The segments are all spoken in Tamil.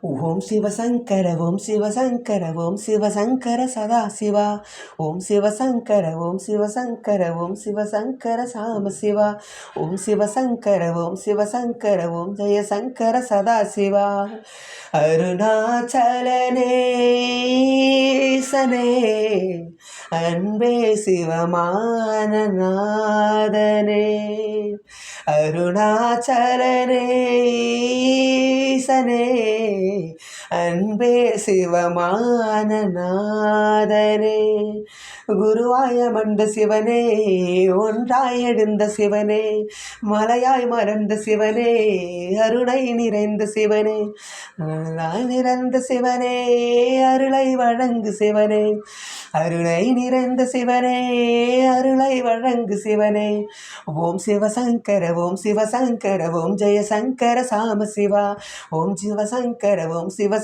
ஓம் சிவசங்கர ஓம் சிவசங்கர ஓம் சிவசங்கர சதாசிவா ஓம் சிவசங்கர ஓம் சிவசங்கர ஓம் சிவசங்கர சாமசிவா ஓம் சிவசங்கர ஓம் சிவசங்கர ஓம் ஜெயசங்கர சதாசிவா அருணாச்சலனேசனே அன்பே சிவமான நாதனே அருணாச்சலனேசனே அன்பே சிவமான நாதனே குருவாய மண்ட சிவனே ஒன்றாய் எழுந்த சிவனே மலையாய் மறந்த சிவனே அருணை நிறைந்த சிவனே அருளாய் நிறைந்த சிவனே அருளை வழங்கு சிவனே அருளை நிறைந்த சிவனே அருளை வழங்கு சிவனே ஓம் சிவசங்கர ஓம் சிவசங்கர ஓம் ஜெயசங்கர சாமசிவா ஓம் சிவசங்கர ஓம் சிவசங்கர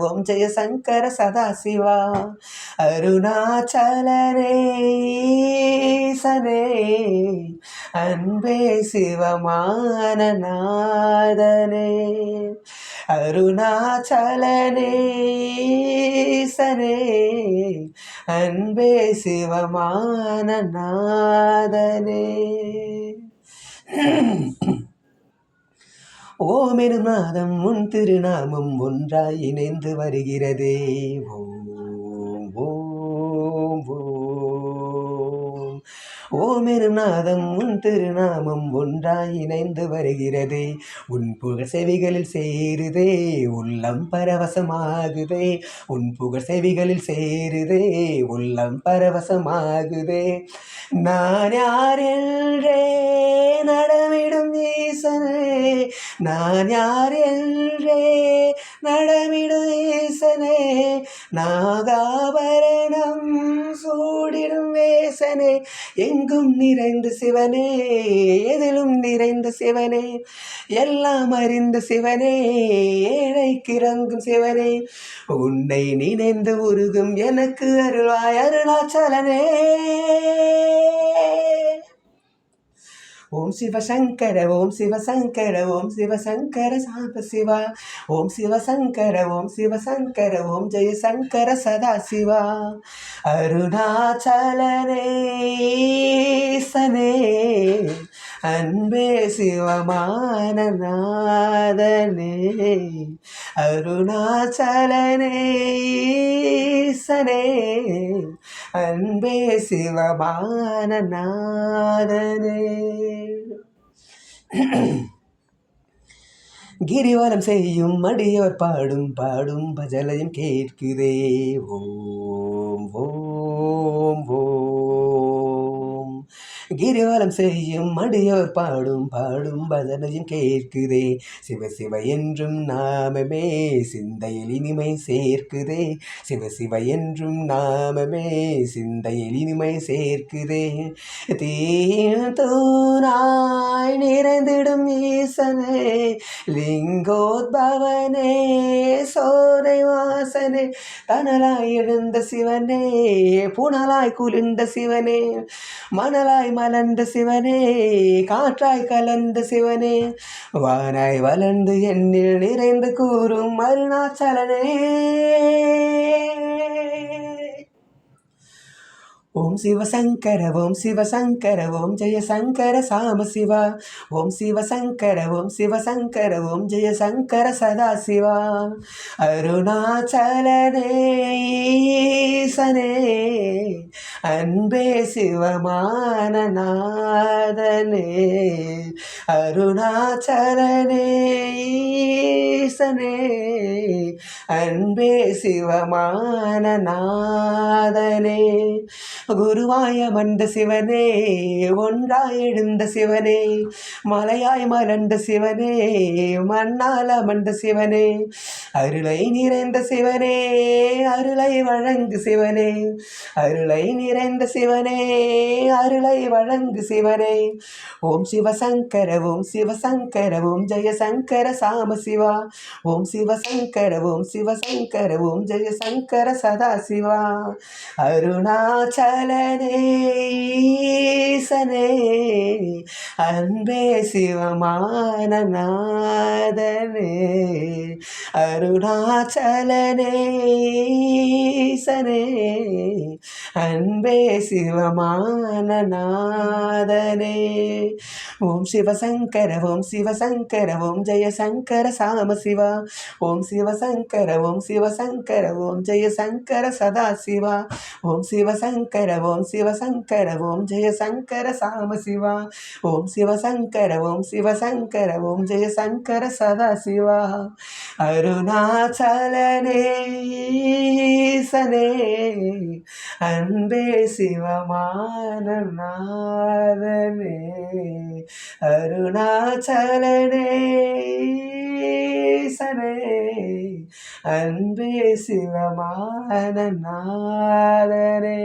ஓம் ஜெயசங்கர சதாசிவா அருணாச்சலனேசனே அன்பே சிவமான நாதனே அருணாச்சலனேசனே அன்பே சிவமான நாதனே ஓமெனும் நாதம் உன் திருநாமம் ஒன்றாய் இணைந்து வருகிறதே ஓம் ஓம் ஓம் ஓமெனும் நாதம் உன் திருநாமம் ஒன்றாய் இணைந்து வருகிறதே உன் புகழ் செவிகளில் சேருதே உள்ளம் பரவசமாகுதே உன் புகழ் செவிகளில் சேருதே உள்ளம் பரவசமாகுதே நான் யார் என்றே நடமிடும் ஈசனே நான் யார் என்றே நடமிடும் ஈசனே நாகாபரணம் சூடிடும் வேசனே எங்கும் நிறைந்த சிவனே எதிலும் நிறைந்த சிவனே எல்லாம் அறிந்த சிவனே ஏழைக்கு இறங்கும் சிவனே உன்னை நினைந்து உருகும் எனக்கு அருளாய் அருணாச்சலனே ஓம் சிவசங்கர ஓம் சிவசங்கர ஓம் சிவசங்கர சாம்பசிவா ஓம் சிவசங்கர ஓம் சிவசங்கர ஓம் ஜெயசங்கர சதாசிவா அருணாச்சலனேசனே அன்பே சிவமான நாதனே அருணாச்சலனேசனே அன்பே சிவமான நாதனே கிரிவலம் செய்யும் அடியோர் பாடும் பாடும் பஜலையும் கேட்குதே ஓம் ஓம் ஓம் கிரிவலம் செய்யும் அடியோர் பாடும் பாடும் பஜனையும் கேட்குதே சிவ சிவ என்றும் நாமமே சிந்தையில் இனிமை சேர்க்குதே சிவ சிவ என்றும் நாமமே சிந்தையில் இனிமை சேர்க்குதே தூணாய் நிறைந்திடும் ஈசனே லிங்கோத்பவனே சோதை வாசனே தனலாய் எழுந்த சிவனே புனலாய் குளிர்ந்த சிவனே மணலாய் மலர்ந்த சிவனே காற்றாய் கலந்த சிவனே வானாய் வளர்ந்து என்னில் நிறைந்து கூறும் அருணாச்சலனே ஓம் சிவசங்கர ஓம் சிவசங்கர ஓம் ஜெயசங்கர சாமசிவா ஓம் சிவசங்கர ஓம் சிவசங்கர ஓம் ஜெயசங்கர சதாசிவா அருணாச்சலனேசனே அன்பே சிவமான நாதனே அருணாச்சலனேசனே அன்பே சிவமான நாதனே குருவாய மண்ட சிவனே ஒன்றாய் எழுந்த சிவனே மலையாய் மலர்ந்த சிவனே மண்ணால மண்ட சிவனே அருளை நிறைந்த சிவனே அருளை வழங்கு சிவனே அருளை நிறைந்த சிவனே அருளை வழங்கு சிவனே ஓம் சிவசங்கர ஓம் சிவசங்கர ஓம் ஜெயசங்கர சாமசிவா ஓம் சிவசங்கர ஓம் சிவசங்கர ஓம் ஜெயசங்கர சதாசிவா அருணாச்சலனேசனே அன்பே சிவமான நாதனே அருணாச்சலனேசனே அருணாச்சலனேசனே அன்பே சிவமான நாதனே ஓம் சிவசங்கர ஓம் சிவசங்கர ஓம் ஜெயசங்கர சாமசிவா ஓம் சிவசங்கர ஓம் சிவசங்கர ஓம் ஜெயசங்கர சதாசிவா ஓம் சிவசங்கர ஓம் சிவசங்கர ஓம் ஜெயசங்கர சாமசிவா ஓம் சிவசங்கர ஓம் சிவசங்கர ஓம் ஜெயசங்கர சதாசிவா அருணாச்சலனேசனே அன்பே சிவமான நாதனே அருணாச்சலனேசனே அன்பே சிவமான நாதனே